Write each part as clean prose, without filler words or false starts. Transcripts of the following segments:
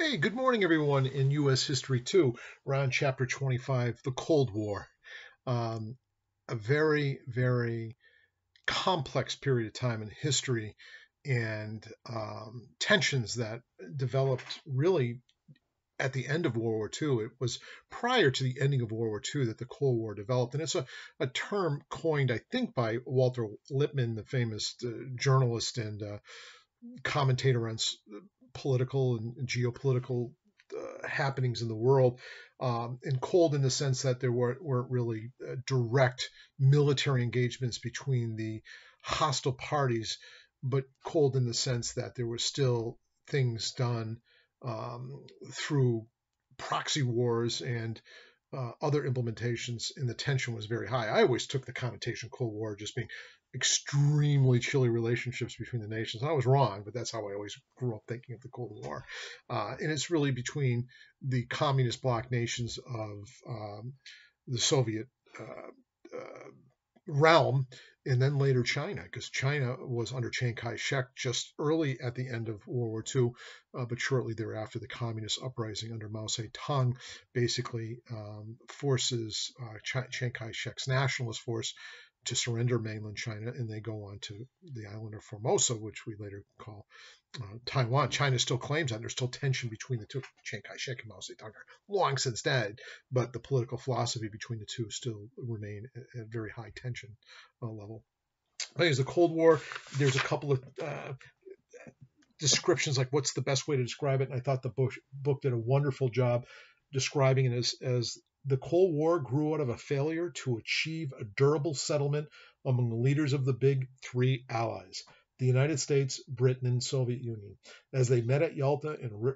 Hey, good morning, everyone in U.S. History 2. We're on Chapter 25, the Cold War. Um, a very, very complex period of time in history and tensions that developed really at the end of World War II. It was prior to the ending of World War II that the Cold War developed. And it's a term coined, I think, by Walter Lippmann, the famous journalist and commentator on political and geopolitical happenings in the world, and cold in the sense that there weren't really direct military engagements between the hostile parties, but cold in the sense that there were still things done through proxy wars and other implementations, and the tension was very high. I always took the connotation Cold War just being extremely chilly relationships between the nations. I was wrong, but that's how I always grew up thinking of the Cold War. And it's really between the communist bloc nations of the Soviet realm, and then later China, because China was under Chiang Kai-shek just early at the end of World War II, but shortly thereafter, the communist uprising under Mao Zedong basically forces Chiang Kai-shek's nationalist force to surrender mainland China, and they go on to the island of Formosa, which we later call Taiwan. China still claims that. There's still tension between the two. Chiang Kai-shek and Mao Zedong are long since dead, but the political philosophy between the two still remain at very high tension level. As the Cold War, there's a couple of descriptions, like what's the best way to describe it, and I thought the book did a wonderful job describing it as the Cold War grew out of a failure to achieve a durable settlement among the leaders of the big three allies, the United States, Britain, and Soviet Union, as they met at Yalta in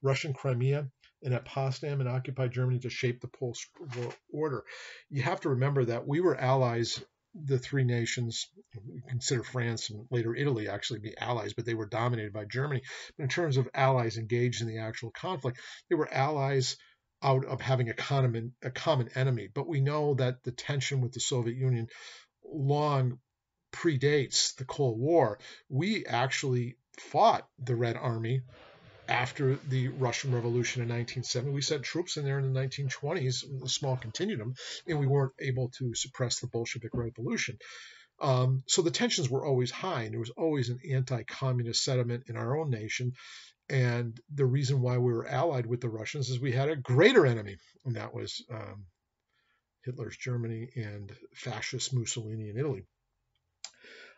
Russian Crimea and at Potsdam in occupied Germany to shape the post-war order. You have to remember that we were allies, the three nations. We consider France and later Italy actually be allies, but they were dominated by Germany. But in terms of allies engaged in the actual conflict, they were allies out of having a common enemy. But we know that the tension with the Soviet Union long predates the Cold War. We actually fought the Red Army after the Russian Revolution in 1970. We sent troops in there in the 1920s, a small contingent, and we weren't able to suppress the Bolshevik Revolution. So the tensions were always high, and there was always an anti-communist sentiment in our own nation. And the reason why we were allied with the Russians is we had a greater enemy, and that was Hitler's Germany and fascist Mussolini in Italy.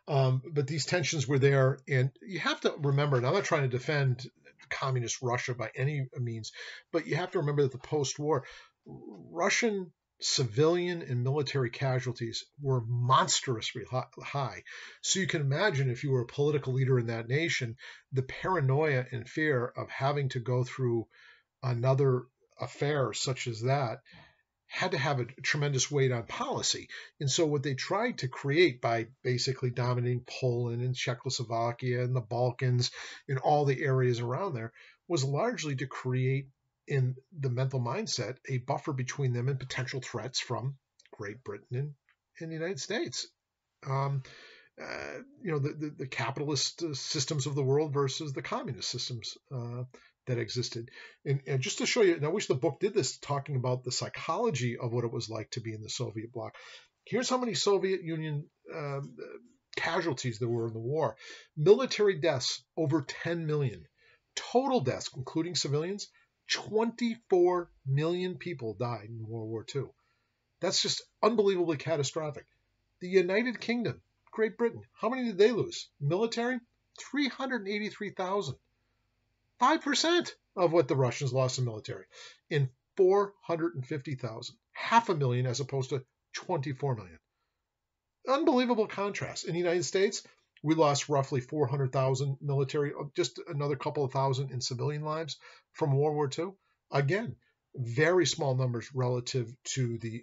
But these tensions were there, and you have to remember, and I'm not trying to defend communist Russia by any means, but you have to remember that the post-war Russian civilian and military casualties were monstrously high. So you can imagine, if you were a political leader in that nation, the paranoia and fear of having to go through another affair such as that had to have a tremendous weight on policy. And so what they tried to create by basically dominating Poland and Czechoslovakia and the Balkans and all the areas around there was largely to create, in the mental mindset, a buffer between them and potential threats from Great Britain and the United States. The capitalist systems of the world versus the communist systems that existed. And just to show you, and I wish the book did this, talking about the psychology of what it was like to be in the Soviet bloc. Here's how many Soviet Union casualties there were in the war. Military deaths, over 10 million. Total deaths, including civilians, 24 million people died in World War II. That's just unbelievably catastrophic. The United Kingdom, Great Britain, how many did they lose? Military, 383,000. 5% of what the Russians lost in military. In 450,000. 500,000 as opposed to 24 million. Unbelievable contrast. In the United States, we lost roughly 400,000 military, just another couple of thousand in civilian lives from World War II. Again, very small numbers relative to the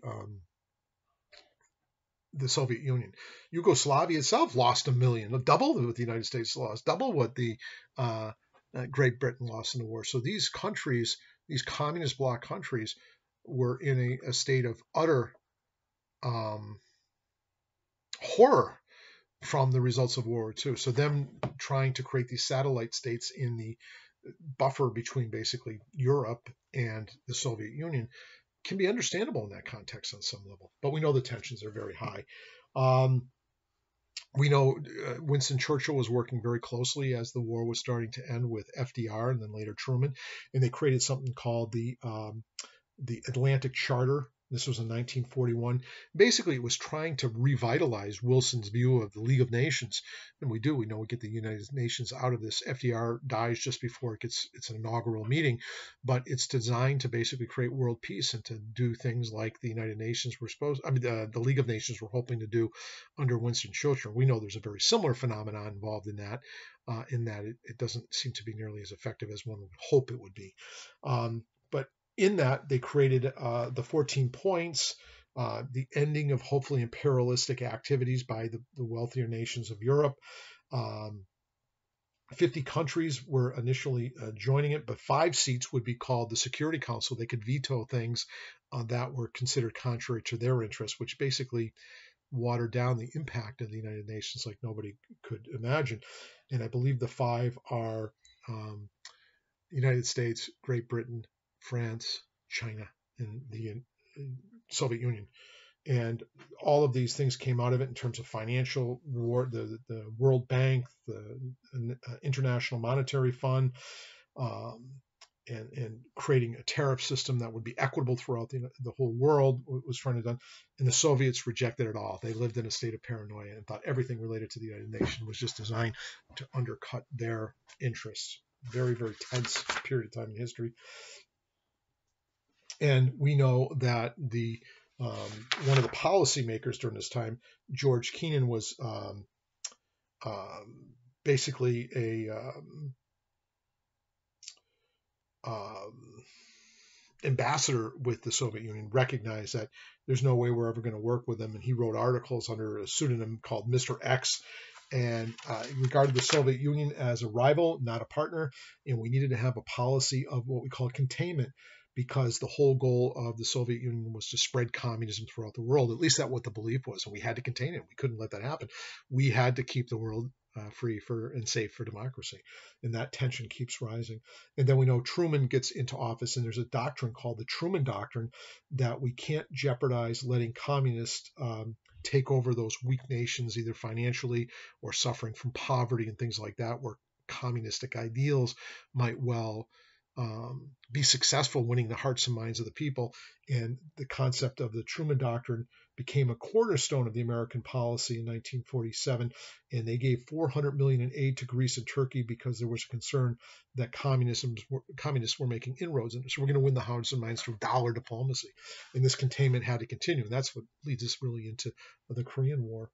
Soviet Union. Yugoslavia itself lost 1 million, double what the United States lost, double what the Great Britain lost in the war. So these countries, these communist bloc countries, were in a state of utter horror from the results of World War II. So them trying to create these satellite states in the buffer between basically Europe and the Soviet Union can be understandable in that context on some level. But we know the tensions are very high. We know Winston Churchill was working very closely as the war was starting to end with FDR and then later Truman, and they created something called the Atlantic Charter. This was in 1941. Basically, it was trying to revitalize Wilson's view of the League of Nations. And we know we get the United Nations out of this. FDR dies just before it's an inaugural meeting, but it's designed to basically create world peace and to do things like the United Nations were the League of Nations were hoping to do under Winston Churchill. We know there's a very similar phenomenon involved in that it doesn't seem to be nearly as effective as one would hope it would be. But in that, they created the 14 points, the ending of hopefully imperialistic activities by the wealthier nations of Europe. 50 countries were initially joining it, but 5 seats would be called the Security Council. They could veto things that were considered contrary to their interests, which basically watered down the impact of the United Nations like nobody could imagine. And I believe the 5 are United States, Great Britain, France, China, and the Soviet Union. And all of these things came out of it in terms of financial war, the World Bank, the International Monetary Fund, and creating a tariff system that would be equitable throughout the whole world was trying to done. And the Soviets rejected it all. They lived in a state of paranoia and thought everything related to the United Nations was just designed to undercut their interests. Very, very tense period of time in history. And we know that one of the policymakers during this time, George Kennan, was basically a ambassador with the Soviet Union, recognized that there's no way we're ever going to work with them, and he wrote articles under a pseudonym called Mr. X, and regarded the Soviet Union as a rival, not a partner, and we needed to have a policy of what we call containment, because the whole goal of the Soviet Union was to spread communism throughout the world. At least that's what the belief was, and we had to contain it. We couldn't let that happen. We had to keep the world free and safe for democracy, and that tension keeps rising. And then we know Truman gets into office, and there's a doctrine called the Truman Doctrine that we can't jeopardize letting communists take over those weak nations, either financially or suffering from poverty and things like that, where communistic ideals might well be successful winning the hearts and minds of the people. And the concept of the Truman Doctrine became a cornerstone of the American policy in 1947, and they gave $400 million in aid to Greece and Turkey because there was a concern that communists were making inroads, and so we're going to win the hearts and minds through dollar diplomacy. And this containment had to continue, and that's what leads us really into the Korean War.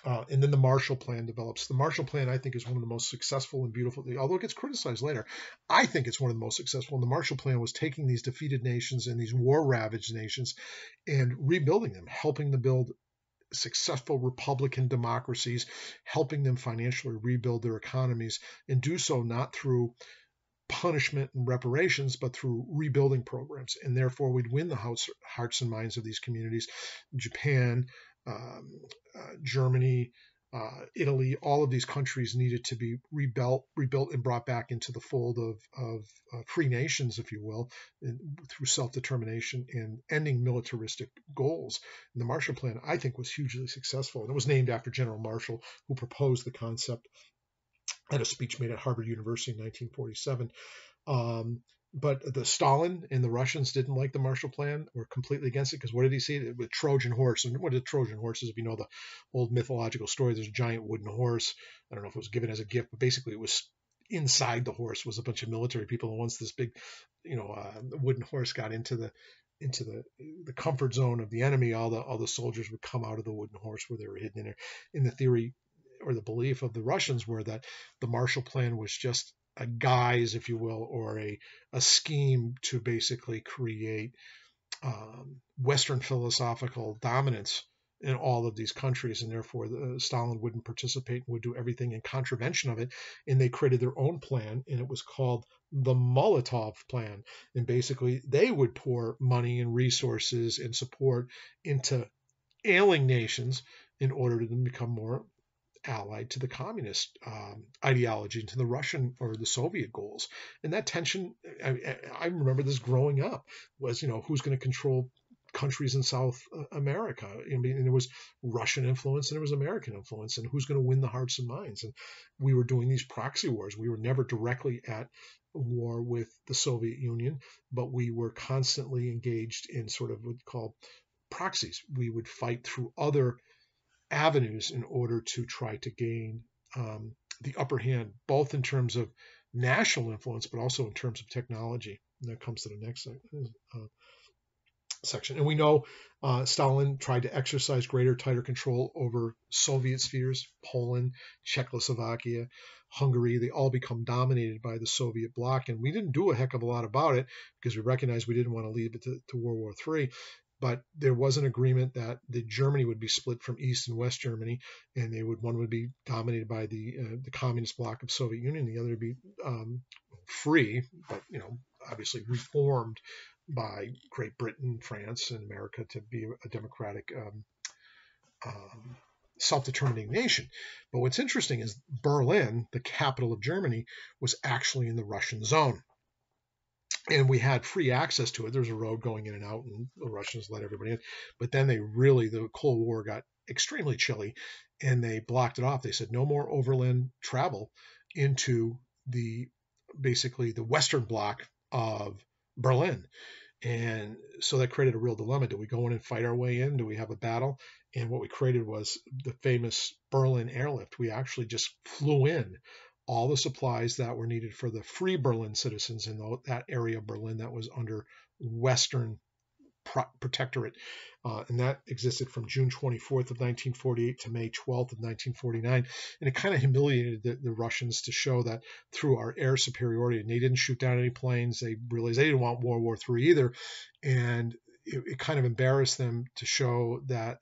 And then the Marshall Plan develops. The Marshall Plan, I think, is one of the most successful and beautiful, although it gets criticized later. I think it's one of the most successful. And the Marshall Plan was taking these defeated nations and these war-ravaged nations and rebuilding them, helping them build successful Republican democracies, helping them financially rebuild their economies, and do so not through punishment and reparations, but through rebuilding programs. And therefore, we'd win the hearts and minds of these communities. Japan, Germany, Italy, all of these countries needed to be rebuilt and brought back into the fold of free nations, if you will, through self-determination and ending militaristic goals. And the Marshall Plan, I think, was hugely successful. And it was named after General Marshall, who proposed the concept at a speech made at Harvard University in 1947. But the Stalin and the Russians didn't like the Marshall Plan, were completely against it, because what did he see? With Trojan horse. And what are Trojan horses? If you know the old mythological story, there's a giant wooden horse. I don't know if it was given as a gift, but basically it was inside the horse was a bunch of military people. And once this big, wooden horse got into the comfort zone of the enemy, all the soldiers would come out of the wooden horse where they were hidden in there. In the theory or the belief of the Russians were that the Marshall Plan was just a guise, if you will, or a scheme to basically create Western philosophical dominance in all of these countries, and therefore Stalin wouldn't participate, would do everything in contravention of it, and they created their own plan, and it was called the Molotov Plan. And basically they would pour money and resources and support into ailing nations in order to become more allied to the communist ideology and to the Russian or the Soviet goals. And that tension, I remember this growing up, was, who's going to control countries in South America. I mean, and there was Russian influence and there was American influence, and who's going to win the hearts and minds. And we were doing these proxy wars. We were never directly at war with the Soviet Union, but we were constantly engaged in sort of what we call proxies. We would fight through other avenues in order to try to gain the upper hand, both in terms of national influence, but also in terms of technology. And that comes to the next section. And we know Stalin tried to exercise greater, tighter control over Soviet spheres. Poland, Czechoslovakia, Hungary, they all become dominated by the Soviet bloc. And we didn't do a heck of a lot about it because we recognized we didn't want to leave it to World War III. But there was an agreement that Germany would be split from East and West Germany, and one would be dominated by the communist bloc of Soviet Union, the other would be free, but obviously reformed by Great Britain, France, and America to be a democratic, self-determining nation. But what's interesting is Berlin, the capital of Germany, was actually in the Russian zone. And we had free access to it. There's a road going in and out, and the Russians let everybody in. But then the Cold War got extremely chilly, and they blocked it off. They said no more overland travel into basically the western bloc of Berlin. And so that created a real dilemma. Do we go in and fight our way in? Do we have a battle? And what we created was the famous Berlin Airlift. We actually just flew in all the supplies that were needed for the free Berlin citizens in that area of Berlin that was under Western protectorate. And that existed from June 24th of 1948 to May 12th of 1949. And it kind of humiliated the Russians to show that through our air superiority. And they didn't shoot down any planes. They realized they didn't want World War III either. And it kind of embarrassed them to show that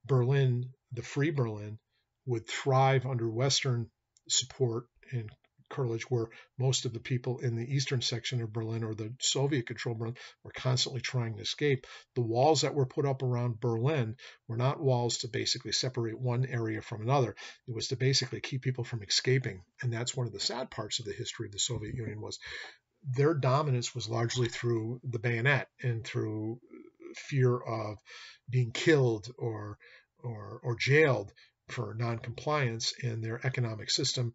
Berlin, the free Berlin, would thrive under Western support and curtilage, where most of the people in the eastern section of Berlin or the Soviet-controlled Berlin were constantly trying to escape. The walls that were put up around Berlin were not walls to basically separate one area from another. It was to basically keep people from escaping. And that's one of the sad parts of the history of the Soviet Union, was their dominance was largely through the bayonet and through fear of being killed or jailed for non-compliance, and their economic system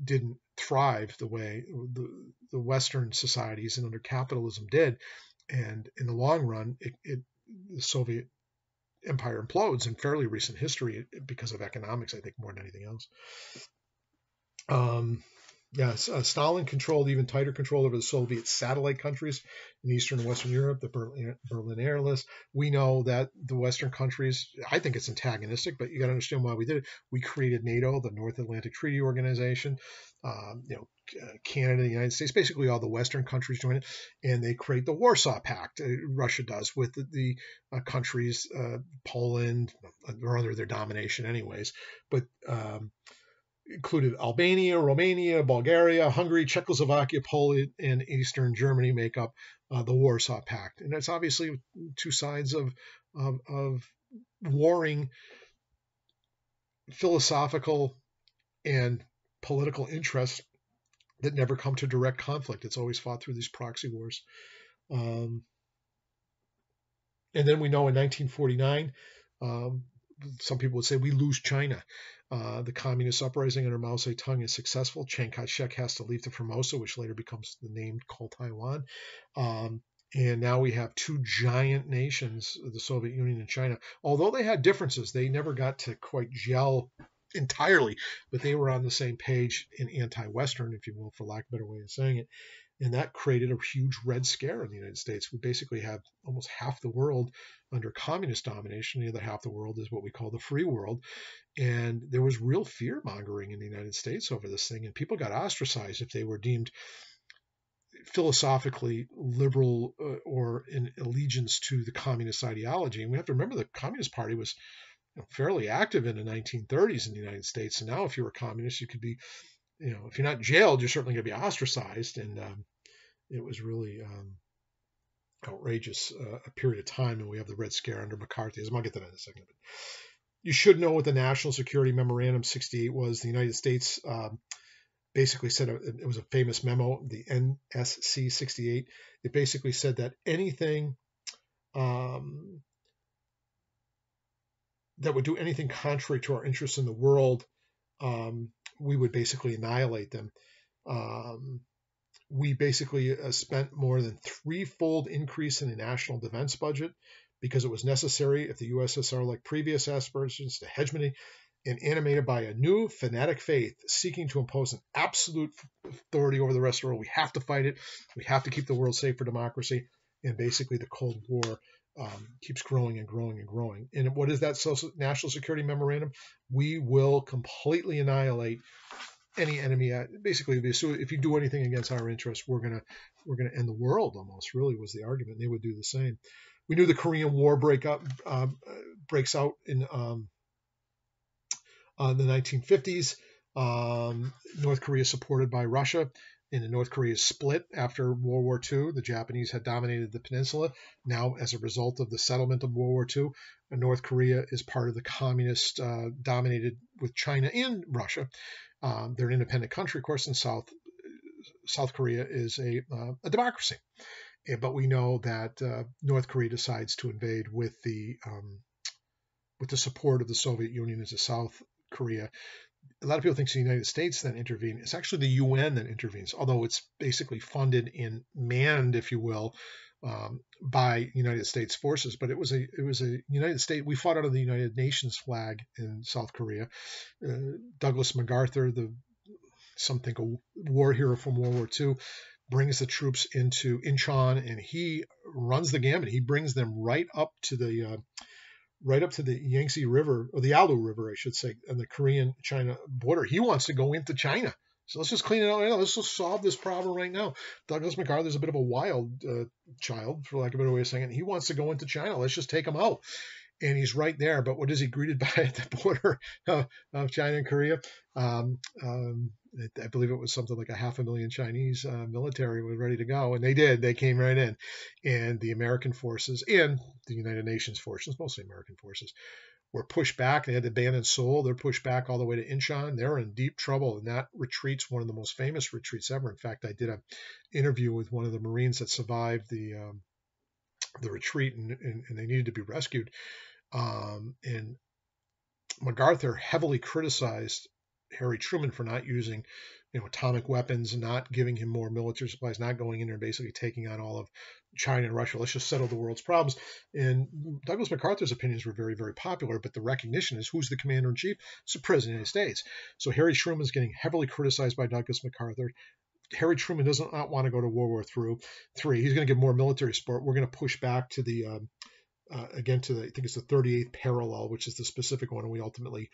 didn't thrive the way the Western societies and under capitalism did. And in the long run, the Soviet empire implodes in fairly recent history because of economics, I think, more than anything else. Stalin controlled even tighter control over the Soviet satellite countries in Eastern and Western Europe, the Berlin Airlift. We know that the Western countries, I think it's antagonistic, but you got to understand why we did it. We created NATO, the North Atlantic Treaty Organization, Canada, the United States, basically all the Western countries join it, and they create the Warsaw Pact. Russia does with the countries, Poland, or under their domination anyways, but included Albania, Romania, Bulgaria, Hungary, Czechoslovakia, Poland, and Eastern Germany make up the Warsaw Pact. And that's obviously two sides of warring philosophical and political interests that never come to direct conflict. It's always fought through these proxy wars. And then we know in 1949, some people would say we lose China. The communist uprising under Mao Zedong is successful. Chiang Kai-shek has to leave to Formosa, which later becomes the name called Taiwan. And now we have two giant nations, the Soviet Union and China. Although they had differences, they never got to quite gel entirely, but they were on the same page in anti-Western, if you will, for lack of a better way of saying it. And that created a huge Red Scare in the United States. We basically have almost half the world under communist domination. The other half of the world is what we call the free world. And there was real fear-mongering in the United States over this thing. And people got ostracized if they were deemed philosophically liberal or in allegiance to the communist ideology. And we have to remember the Communist Party was fairly active in the 1930s in the United States. And now if you were a communist, you could be, if you're not jailed, you're certainly going to be ostracized. And it was really outrageous a period of time. And we have the Red Scare under McCarthyism. I'll get to that in a second. You should know what the National Security Memorandum 68 was. The United States basically said, it was a famous memo, the NSC 68. It basically said that anything that would do anything contrary to our interests in the world, we would basically annihilate them. We basically spent more than threefold increase in the national defense budget because it was necessary if the USSR, like previous aspirations to hegemony, and animated by a new fanatic faith seeking to impose an absolute authority over the rest of the world. We have to fight it. We have to keep the world safe for democracy. And basically the Cold War keeps growing and growing and growing. And what is that National Security Memorandum? We will completely annihilate any enemy. Basically, if you do anything against our interests, we're gonna end the world. Almost really was the argument. They would do the same. We knew the Korean War breaks out in the 1950s. North Korea is supported by Russia, and North Korea split after World War II. The Japanese had dominated the peninsula. Now, as a result of the settlement of World War II, North Korea is part of the communist dominated with China and Russia. They're an independent country, of course, and South Korea is a democracy. But we know that North Korea decides to invade with the support of the Soviet Union into South Korea. A lot of people think it's the United States that intervened. It's actually the UN that intervenes, although it's basically funded and manned, if you will, by United States forces. But it was a United States. We fought out of the United Nations flag in South Korea. Douglas MacArthur, some think a war hero from World War II, brings the troops into Incheon, and he runs the gamut. He brings them right up to the Yangtze River, or the Yalu River, I should say, and the Korean-China border. He wants to go into China. So let's just clean it out right now. Let's just solve this problem right now. Douglas MacArthur is a bit of a wild child, for lack of a better way of saying it. He wants to go into China. Let's just take him out. And he's right there. But what is he greeted by at the border of China and Korea? I believe it was something like 500,000 Chinese military was ready to go. And they did. They came right in. And the American forces and the United Nations forces, mostly American forces, were pushed back. They had to abandon Seoul. They're pushed back all the way to Incheon. They're in deep trouble. And that retreat's one of the most famous retreats ever. In fact, I did an interview with one of the Marines that survived the retreat, and they needed to be rescued. And MacArthur heavily criticized Harry Truman for not using, atomic weapons, not giving him more military supplies, not going in there and basically taking on all of China and Russia. Let's just settle the world's problems. And Douglas MacArthur's opinions were very, very popular, but the recognition is who's the commander-in-chief? It's the President of the United States. So Harry Truman is getting heavily criticized by Douglas MacArthur. Harry Truman does not want to go to World War III. He's going to give more military support. We're going to push back to the again to the, I think it's the 38th parallel, which is the specific one, and we ultimately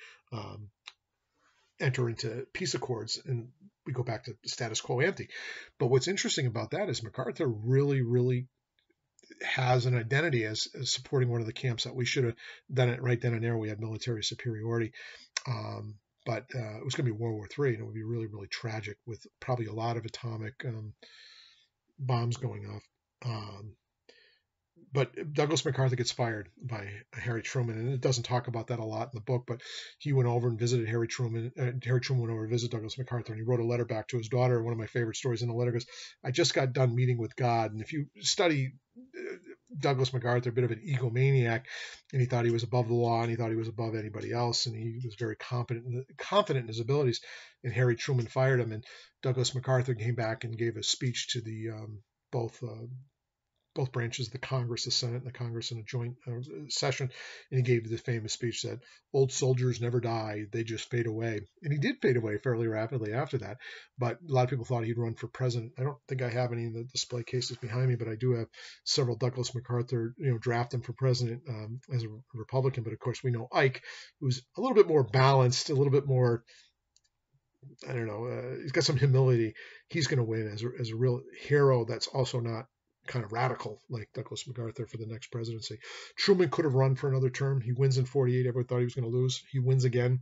enter into peace accords, and we go back to status quo ante. But what's interesting about that is MacArthur really, really has an identity as supporting one of the camps that we should have done it right then and there. We had military superiority. But it was going to be World War III, and it would be really, really tragic with probably a lot of atomic bombs going off. But Douglas MacArthur gets fired by Harry Truman, and it doesn't talk about that a lot in the book, but he went over and visited Harry Truman. Harry Truman went over to visit Douglas MacArthur, and he wrote a letter back to his daughter. One of my favorite stories in the letter goes, "I just got done meeting with God." And if you study Douglas MacArthur, a bit of an egomaniac, and he thought he was above the law, and he thought he was above anybody else, and he was very confident in his abilities. And Harry Truman fired him, and Douglas MacArthur came back and gave a speech to the both branches of the Congress, the Senate and the Congress, in a joint session, and he gave the famous speech that old soldiers never die, they just fade away. And he did fade away fairly rapidly after that, but a lot of people thought he'd run for president. I don't think I have any of the display cases behind me, but I do have several Douglas MacArthur, draft him for president as a Republican. But of course, we know Ike, who's a little bit more balanced, a little bit more, I don't know, he's got some humility. He's going to win as a real hero that's also not kind of radical like Douglas MacArthur for the next presidency. Truman could have run for another term. He wins in 48. Everyone thought he was going to lose. He wins again.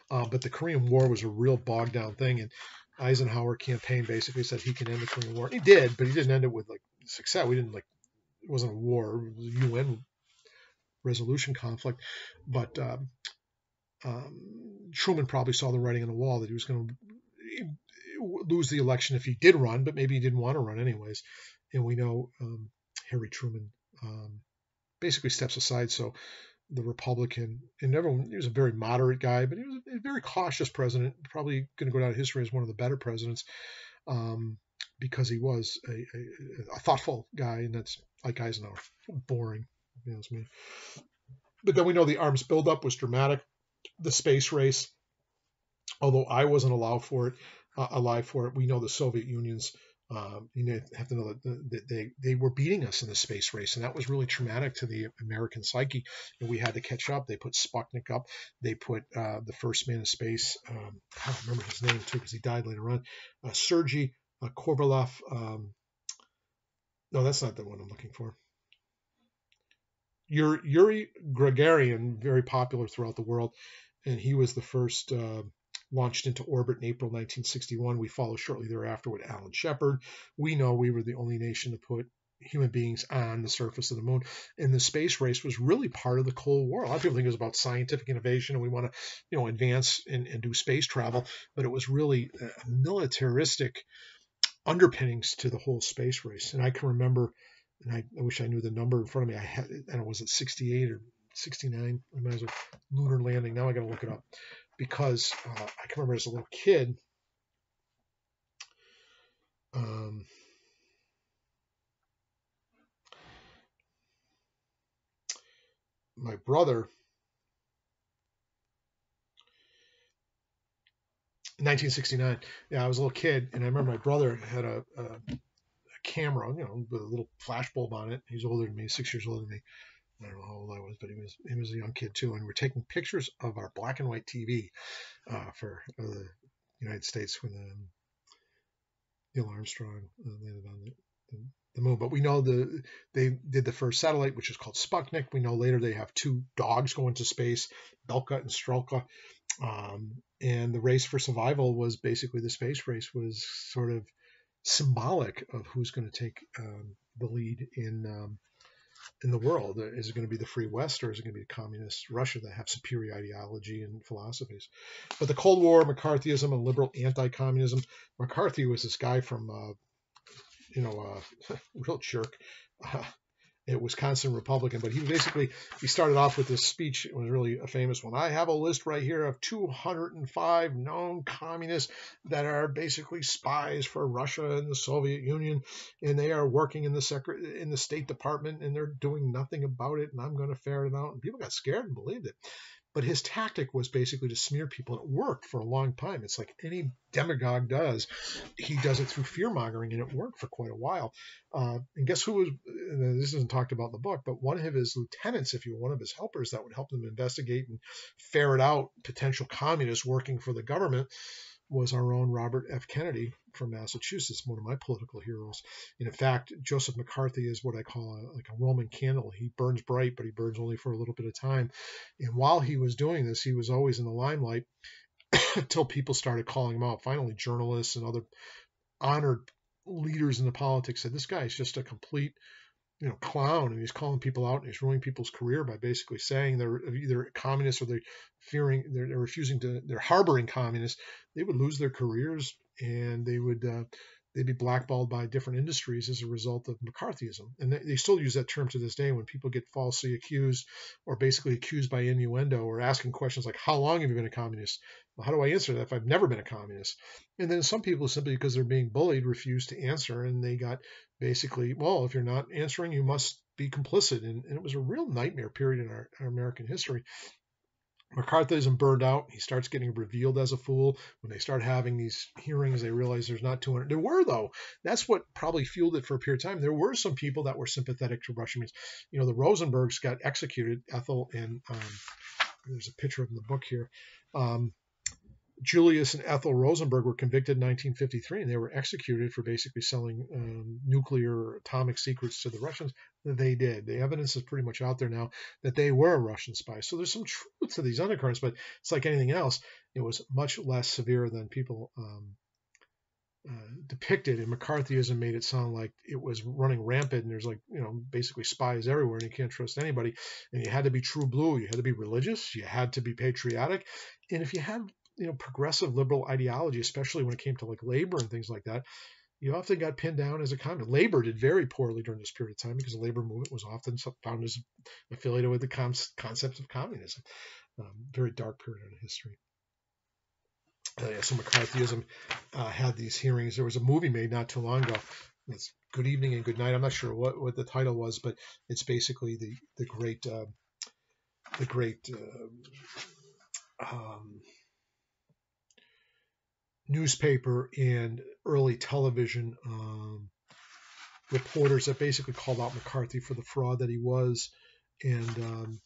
But the Korean War was a real bogged down thing, and Eisenhower campaign basically said he can end the Korean War. He did, but he didn't end it with success. It wasn't a war. The UN resolution conflict. But Truman probably saw the writing on the wall that he was going to lose the election if he did run, but maybe he didn't want to run anyways. And we know Harry Truman basically steps aside. So the Republican, and everyone, he was a very moderate guy, but he was a very cautious president, probably going to go down in history as one of the better presidents, because he was a thoughtful guy, and that's like Eisenhower, boring, you know, it's me. But then we know the arms buildup was dramatic. The space race, although I wasn't alive for it, we know the Soviet Union's. You have to know that they were beating us in the space race, and that was really traumatic to the American psyche. And we had to catch up. They put Sputnik up. They put the first man in space. I don't remember his name too because he died later on. Sergei Korvalov. No, that's not the one I'm looking for. Yuri Gagarin, very popular throughout the world, and he was the first. Launched into orbit in April 1961. We followed shortly thereafter with Alan Shepard. We know we were the only nation to put human beings on the surface of the moon. And the space race was really part of the Cold War. A lot of people think it was about scientific innovation and we want to, advance and do space travel, but it was really militaristic underpinnings to the whole space race. And I can remember, and I wish I knew the number in front of me. I don't know, was it 68 or 69? I might as well lunar landing. Now I got to look it up. Because I can remember as a little kid, my brother, in 1969, I was a little kid, and I remember my brother had a camera, with a little flash bulb on it. He's older than me, 6 years older than me. I don't know how old I was, but he was a young kid too. And we're taking pictures of our black and white TV for the United States when Neil Armstrong landed on the moon. But we know they did the first satellite, which is called Sputnik. We know later they have two dogs go into space, Belka and Strelka. And the race for survival was basically the space race was sort of symbolic of who's going to take the lead in the world. Is it going to be the free West or is it going to be the communist Russia that have superior ideology and philosophies? But the Cold War, McCarthyism, and liberal anti-communism. McCarthy was this guy from, real jerk, a Wisconsin Republican, but he started off with this speech. It was really a famous one. I have a list right here of 205 known communists that are basically spies for Russia and the Soviet Union, and they are working in the State Department, and they're doing nothing about it, and I'm going to ferret it out. And people got scared and believed it. But his tactic was basically to smear people, and it worked for a long time. It's like any demagogue does. He does it through fear-mongering, and it worked for quite a while. And guess who was, and this isn't talked about in the book, but one of his lieutenants, if you were one of his helpers that would help them investigate and ferret out potential communists working for the government, was our own Robert F. Kennedy from Massachusetts, one of my political heroes. And in fact, Joseph McCarthy is what I call a Roman candle. He burns bright, but he burns only for a little bit of time. And while he was doing this, he was always in the limelight until people started calling him out. Finally, journalists and other honored leaders in the politics said, this guy is just a complete clown, and he's calling people out and he's ruining people's career by basically saying they're either communists or they're harboring communists. They would lose their careers and they'd be blackballed by different industries as a result of McCarthyism. And they still use that term to this day when people get falsely accused or basically accused by innuendo or asking questions like, how long have you been a communist? Well, how do I answer that if I've never been a communist? And then some people, simply because they're being bullied, refuse to answer, and they got basically, well, if you're not answering, you must be complicit. And it was a real nightmare period in our American history. McCarthyism burned out. He starts getting revealed as a fool. When they start having these hearings, they realize there's not 200. There were, though. That's what probably fueled it for a period of time. There were some people that were sympathetic to Russians. The Rosenbergs got executed. Ethel and there's a picture of them in the book here. Julius and Ethel Rosenberg were convicted in 1953, and they were executed for basically selling nuclear or atomic secrets to the Russians. They did. The evidence is pretty much out there now that they were Russian spies. So there's some truth to these undercurrents, but it's like anything else. It was much less severe than people depicted, and McCarthyism made it sound like it was running rampant, and there's like, basically spies everywhere, and you can't trust anybody, and you had to be true blue, you had to be religious, you had to be patriotic, and if you had progressive liberal ideology, especially when it came to like labor and things like that, you often got pinned down as a communist. Labor did very poorly during this period of time because the labor movement was often found as affiliated with the concepts of communism. Very dark period in history. So McCarthyism had these hearings. There was a movie made not too long ago. It's Good Evening and Good Night. I'm not sure what the title was, but it's basically the great newspaper and early television reporters that basically called out McCarthy for the fraud that he was, and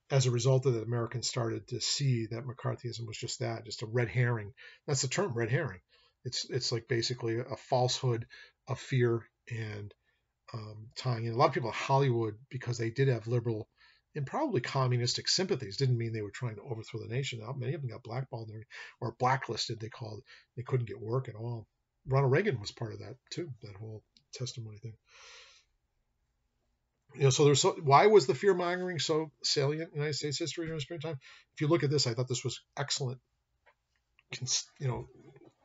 as a result of that, Americans started to see that McCarthyism was just that, just a red herring. That's the term, red herring. It's like basically a falsehood of fear and tying in. A lot of people in Hollywood, because they did have liberal and probably communistic sympathies, didn't mean they were trying to overthrow the nation. Many of them got blackballed or blacklisted, they called it. They couldn't get work at all. Ronald Reagan was part of that too, that whole testimony thing. So why was the fear mongering so salient in United States history during this period of time? If you look at this, I thought this was excellent,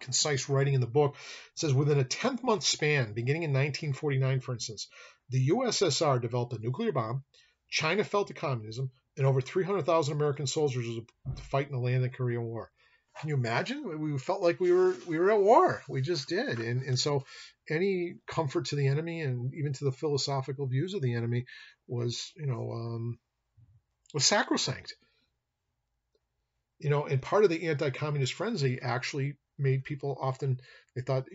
concise writing in the book. It says within a 10-month span, beginning in 1949, for instance, the USSR developed a nuclear bomb, China fell to communism, and over 300,000 American soldiers were to fight in the land of the Korean War. Can you imagine? We felt like we were at war. We just did. And so any comfort to the enemy and even to the philosophical views of the enemy was sacrosanct. And part of the anti-communist frenzy actually made people often, they thought,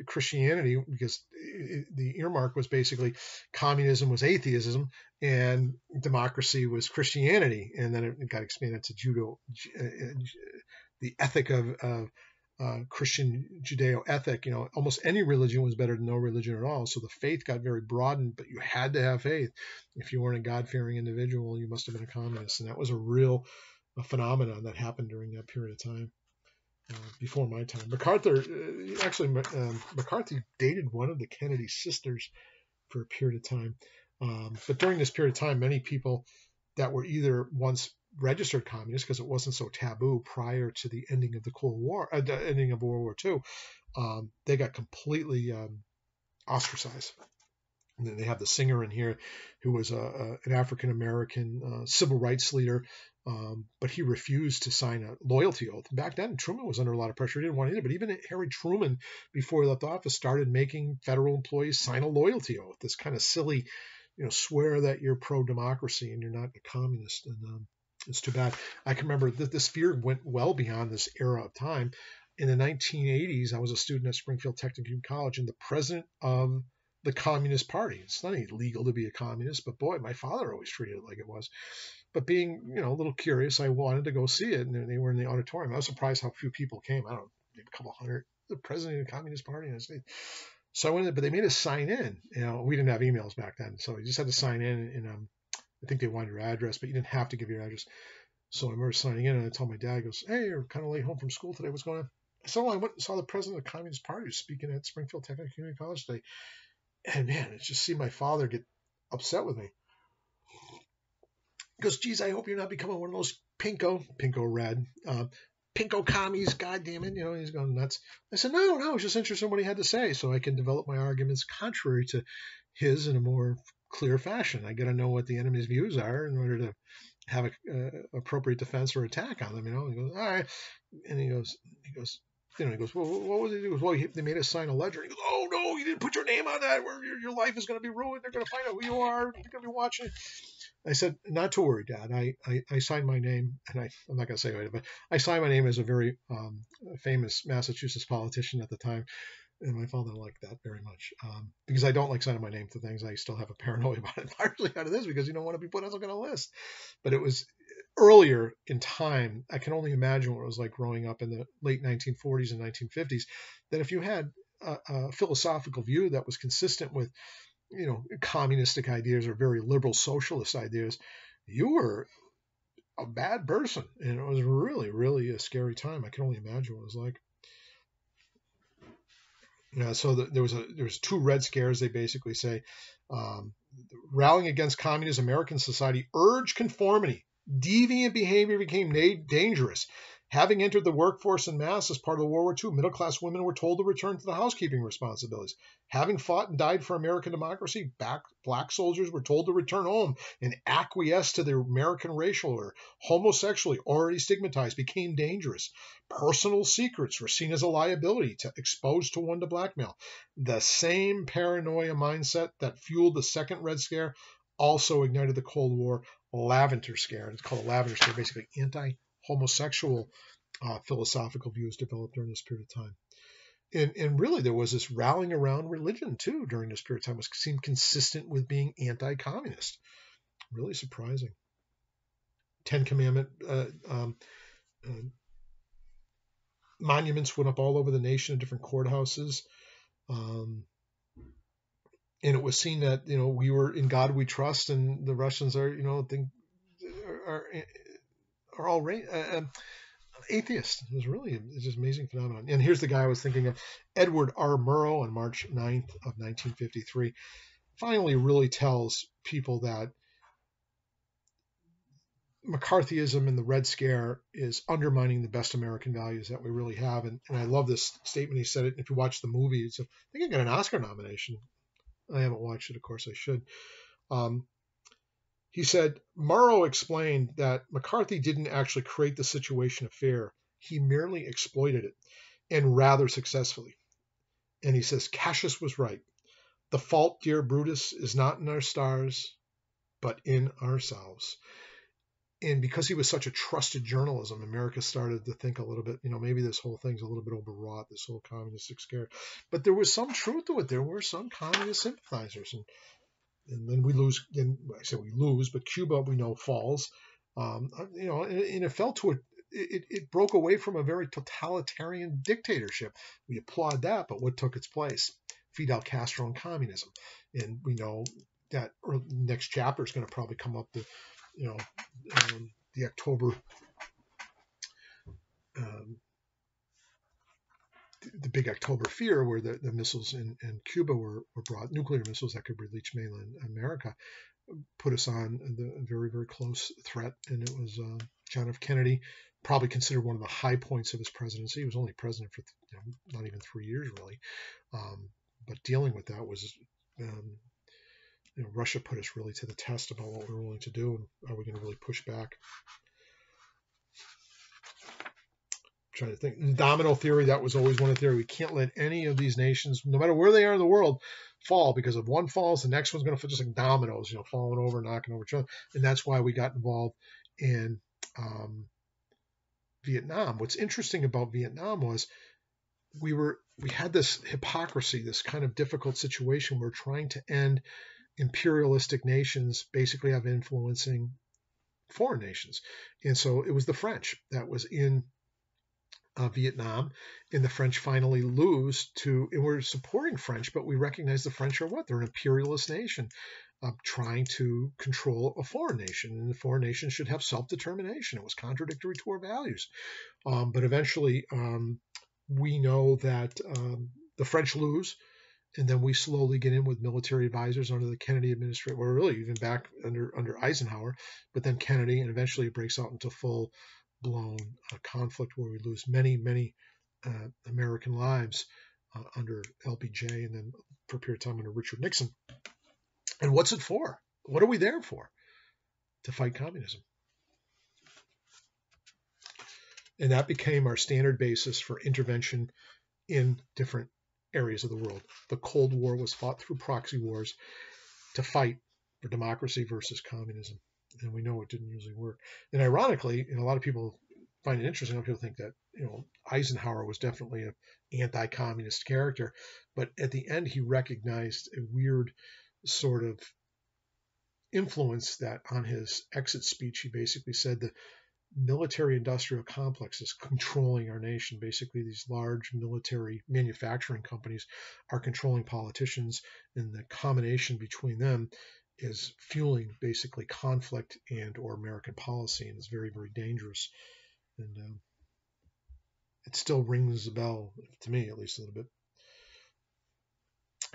Christianity, because the earmark was basically communism was atheism and democracy was Christianity. And then it got expanded to Judo, the ethic of Christian Judeo ethic. Almost any religion was better than no religion at all. So the faith got very broadened, but you had to have faith. If you weren't a God-fearing individual, you must have been a communist. And that was a real phenomenon that happened during that period of time. Before my time. McCarthy dated one of the Kennedy sisters for a period of time. But during this period of time, many people that were either once registered communists, because it wasn't so taboo prior to the ending of the Cold War, the ending of World War II, they got completely ostracized. And then they have the singer in here who was an African-American civil rights leader, but he refused to sign a loyalty oath. Back then, Truman was under a lot of pressure. He didn't want either. But even Harry Truman, before he left office, started making federal employees sign a loyalty oath. This kind of silly, swear that you're pro-democracy and you're not a communist. And it's too bad. I can remember that this fear went well beyond this era of time. In the 1980s, I was a student at Springfield Technical College, and the president of the Communist Party. It's not illegal to be a communist, but boy, my father always treated it like it was. But being, a little curious, I wanted to go see it, and they were in the auditorium. I was surprised how few people came. I don't know, maybe a couple hundred. The president of the Communist Party in the States. So I went in, but they made us sign in. We didn't have emails back then, so you just had to sign in, and I think they wanted your address, but you didn't have to give your address. So I remember signing in, and I told my dad, he goes, "Hey, you're kind of late home from school today. What's going on?" So I went and saw the president of the Communist Party speaking at Springfield Technical Community College today. And man, it's just see my father get upset with me. He goes, "Geez, I hope you're not becoming one of those pinko red, pinko commies, God damn it." He's going nuts. I said, no, I was just interested in what he had to say so I can develop my arguments contrary to his in a more clear fashion. I got to know what the enemy's views are in order to have an appropriate defense or attack on them. He goes, all right. And he goes, well, what was it? He goes, well, they made us sign a ledger. He goes, oh, no, you didn't put your name on that. Your life is going to be ruined. They're going to find out who you are. They're going to be watching. I said, not to worry, Dad. I signed my name, and I'm not going to say it, but I signed my name as a very famous Massachusetts politician at the time. And my father liked that very much because I don't like signing my name to things. I still have a paranoia about it, largely out of this because you don't want to be put on some kind of list. But it was earlier in time. I can only imagine what it was like growing up in the late 1940s and 1950s, that if you had a philosophical view that was consistent with, communistic ideas or very liberal socialist ideas, you were a bad person. And it was really, really a scary time. I can only imagine what it was like. So there was two Red Scares. They basically say, um, rallying against communism, American society urged conformity. Deviant behavior became dangerous. Having entered the workforce en masse as part of World War II, middle-class women were told to return to the housekeeping responsibilities. Having fought and died for American democracy, black soldiers were told to return home and acquiesce to their American racial order. Homosexuality, already stigmatized, became dangerous. Personal secrets were seen as a liability exposed to one to blackmail. The same paranoia mindset that fueled the second Red Scare also ignited the Cold War Lavender Scare. It's called a Lavender Scare, basically anti-homosexual philosophical views developed during this period of time. And really, there was this rallying around religion, too, during this period of time. It seemed consistent with being anti-communist. Really surprising. Ten Commandment monuments went up all over the nation in different courthouses. And it was seen that, we were in God we trust, and the Russians are, are all atheists. It's just amazing phenomenon. And here's the guy I was thinking of, Edward R. Murrow, on March 9th of 1953, finally really tells people that McCarthyism and the Red Scare is undermining the best American values that we really have. And I love this statement. He said it. If you watch the movie, I think it got an Oscar nomination. I haven't watched it. Of course, I should. He said, Murrow explained that McCarthy didn't actually create the situation of fear. He merely exploited it, and rather successfully. And he says, Cassius was right. The fault, dear Brutus, is not in our stars, but in ourselves. And because he was such a trusted journalism, America started to think a little bit, maybe this whole thing's a little bit overwrought, this whole communistic scare. But there was some truth to it. There were some communist sympathizers. And then we lose, I say we lose, but Cuba, we know, falls. And it fell to it broke away from a very totalitarian dictatorship. We applaud that, but what took its place? Fidel Castro and communism. And we know that next chapter is going to probably come up to, the October, the big October fear, where the missiles in Cuba were brought, nuclear missiles that could reach mainland America, put us on the very, very close threat. And it was John F. Kennedy, probably considered one of the high points of his presidency. He was only president for not even 3 years, really. But dealing with that was, Russia put us really to the test about what we're willing to do, and are we going to really push back? Trying to think. The domino theory, that was always one of the theory. We can't let any of these nations, no matter where they are in the world, fall, because if one falls, the next one's going to fall, just like dominoes, falling over, knocking over each other. And that's why we got involved in Vietnam. What's interesting about Vietnam was we had this hypocrisy, this kind of difficult situation. We're trying to end imperialistic nations basically have influencing foreign nations. And so it was the French that was in Vietnam, and the French finally lose to, and we're supporting French, but we recognize the French are what? They're an imperialist nation trying to control a foreign nation, and the foreign nation should have self-determination. It was contradictory to our values. But eventually we know that the French lose, and then we slowly get in with military advisors under the Kennedy administration, or really even back under Eisenhower, but then Kennedy, and eventually it breaks out into full-blown conflict where we lose many, many American lives under LBJ, and then for a period of time under Richard Nixon. And what's it for? What are we there for? To fight communism. And that became our standard basis for intervention in different areas of the world. The Cold War was fought through proxy wars to fight for democracy versus communism. And we know it didn't usually work. And ironically, a lot of people find it interesting. A lot of people think that Eisenhower was definitely an anti-communist character, but at the end he recognized a weird sort of influence that on his exit speech he basically said the military-industrial complex is controlling our nation. Basically, these large military manufacturing companies are controlling politicians, and the combination between them is fueling basically conflict and or American policy, and it's very, very dangerous. And it still rings a bell, to me at least a little bit.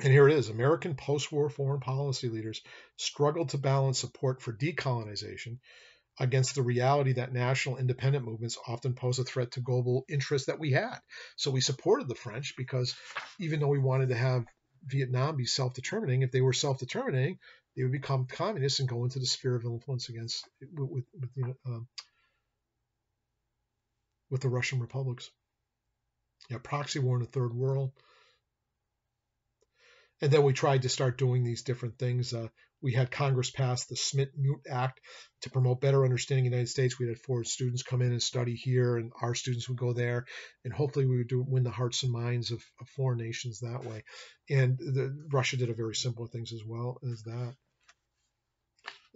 And here it is. American post-war foreign policy leaders struggled to balance support for decolonization against the reality that national independent movements often pose a threat to global interests that we had. So we supported the French because even though we wanted to have Vietnam be self-determining, if they were self-determining, they would become communists and go into the sphere of influence against with the Russian republics. Yeah, proxy war in the Third World. And then we tried to start doing these different things. We had Congress pass the Smith-Mute Act to promote better understanding of the United States. We had foreign students come in and study here, and our students would go there, and hopefully we would win the hearts and minds of foreign nations that way. And Russia did a very similar things as well as that.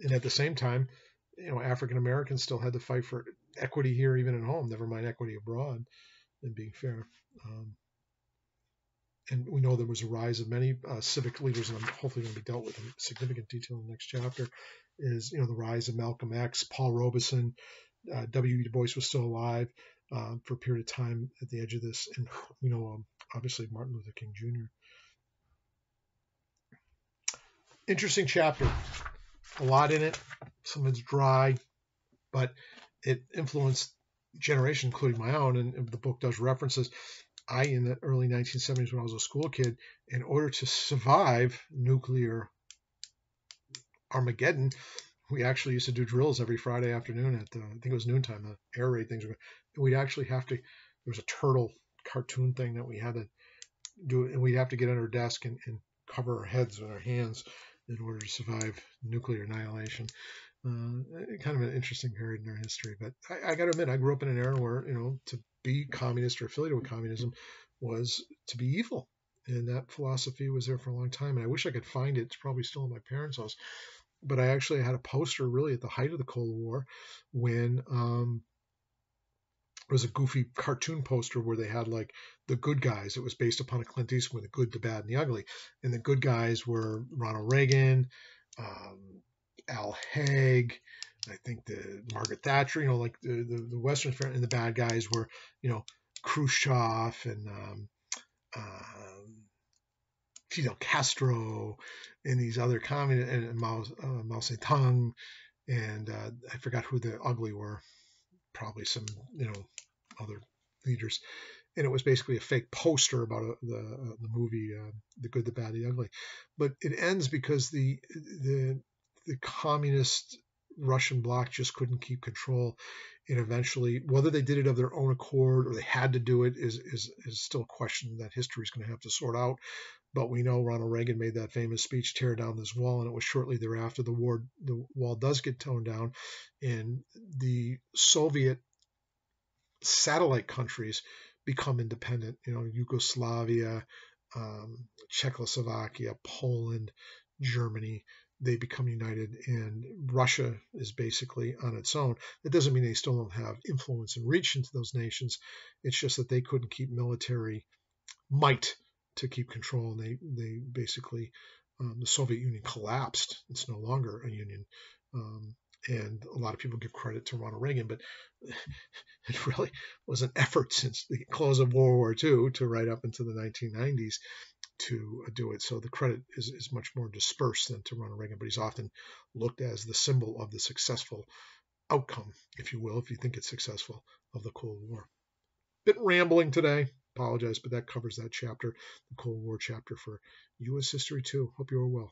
And at the same time, African Americans still had to fight for equity here, even at home, never mind equity abroad, and being fair. And we know there was a rise of many civic leaders, and I'm hopefully going to be dealt with in significant detail in the next chapter, is the rise of Malcolm X, Paul Robeson, W.E. Du Bois was still alive for a period of time at the edge of this, and we know obviously Martin Luther King Jr. Interesting chapter, a lot in it. Some of it's dry, but it influenced generation, including my own, and the book does references. In the early 1970s, when I was a school kid, in order to survive nuclear Armageddon, we actually used to do drills every Friday afternoon at I think it was noontime. The air raid things were. We'd actually have to. There was a turtle cartoon thing that we had to do, and we'd have to get under a desk and cover our heads with our hands in order to survive nuclear annihilation. Kind of an interesting period in our history. But I got to admit, I grew up in an era where to be communist or affiliated with communism was to be evil, and that philosophy was there for a long time. And I wish I could find it. It's probably still in my parents' house. But I actually had a poster really at the height of the Cold War when it was a goofy cartoon poster where they had like the good guys. It was based upon a Clint Eastwood, the good, the bad, and the ugly. And the good guys were Ronald Reagan, Al Haig, I think the Margaret Thatcher, like the Western, and the bad guys were, Khrushchev and Fidel Castro and these other communists, and Mao Zedong, and I forgot who the ugly were, probably some, other leaders. And it was basically a fake poster about the movie, The Good, the Bad, the Ugly. But it ends because the communist Russian bloc just couldn't keep control, and eventually, whether they did it of their own accord or they had to do it is still a question that history is going to have to sort out. But we know Ronald Reagan made that famous speech, tear down this wall, and it was shortly thereafter the wall does get torn down, and the Soviet satellite countries become independent. Yugoslavia, Czechoslovakia, Poland, Germany, they become united, and Russia is basically on its own. That doesn't mean they still don't have influence and reach into those nations. It's just that they couldn't keep military might to keep control, and they basically, the Soviet Union collapsed. It's no longer a union. And a lot of people give credit to Ronald Reagan, but it really was an effort since the close of World War II to right up into the 1990s to do it. So the credit is much more dispersed than to Ronald Reagan, but he's often looked as the symbol of the successful outcome, if you will, if you think it's successful, of the Cold War. Bit rambling today. Apologize, but that covers that chapter, the Cold War chapter for U.S. History 2. Hope you are well.